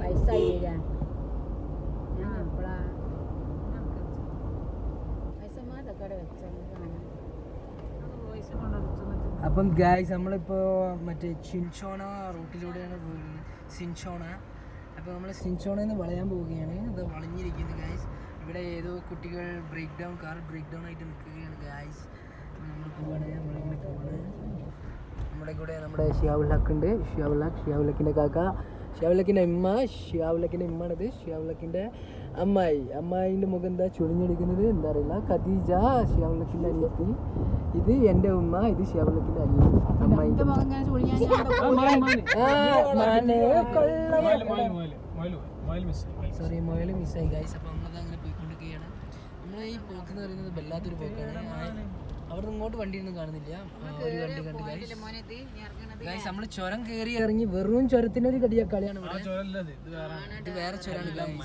വയസ്സായില്ല ഞാൻ എപ്പോഴാ വയസ്സന്മാരൊക്കെ വെച്ചാൽ അപ്പം ഗായ്സ് നമ്മളിപ്പോൾ മറ്റേ സിൻചോണ റൂട്ടിലൂടെയാണ് പോകുന്നത്. സിൻചോണ. അപ്പോൾ നമ്മൾ സിൻചോണയിൽ നിന്ന് വളയാൻ പോവുകയാണ്. ഇത് വളഞ്ഞിരിക്കുന്നത് ഗായ്സ്. ഇവിടെ ഏതോ കുട്ടികൾ കാർ ബ്രേക്ക് ഡൗൺ ആയിട്ട് നിൽക്കുകയാണ് ഗായ്സ്. നമ്മൾ പോവാണ്, നമ്മളിങ്ങനെ പോവാണ്. നമ്മുടെ കൂടെ നമ്മുടെ ഷിയാവുൽ ഹക്ക് ഉണ്ട്. ഷിയാവുലക്കിൻ്റെ കാക്ക, ഷിയാവുലക്കിൻ്റെ ഇമ്മാണിത്. ഷിയാവുലക്കിൻ്റെ അമ്മായിൻ്റെ മുഖം എന്താ ചുളിഞ്ഞെടുക്കുന്നത് എന്താ അറിയില്ല. ഖദീജ ഷിയാവുലക്കിൻ്റെ അനിയത്തി. ഇത് എൻ്റെ ഉമ്മ, ഇത് ഷിയാവുലക്കിൻ്റെ അനിയത്തി. അമ്മായിൻ്റെ സോറി മൊയൽ മിസ്സായി ഗൈസ്. അപ്പോൾ നമ്മളത് അങ്ങനെ പോയിക്കൊണ്ടിരിക്കുകയാണ്. നമ്മൾ ഈ പോക്കെന്ന് പറയുന്നത് വല്ലാത്തൊരു പോക്കാണ്. അവിടെ ഇങ്ങോട്ട് വണ്ടിയൊന്നും കാണുന്നില്ല. ഒരു വണ്ടി കണ്ട് ഗൈസ്. നമ്മൾ ചുരം കയറി ഇറങ്ങി വെറും ചുരത്തിനൊരു കളിയാണ് ഇവിടെ. ഇത് വേറെ ചുരമാണ് ഗൈസ്.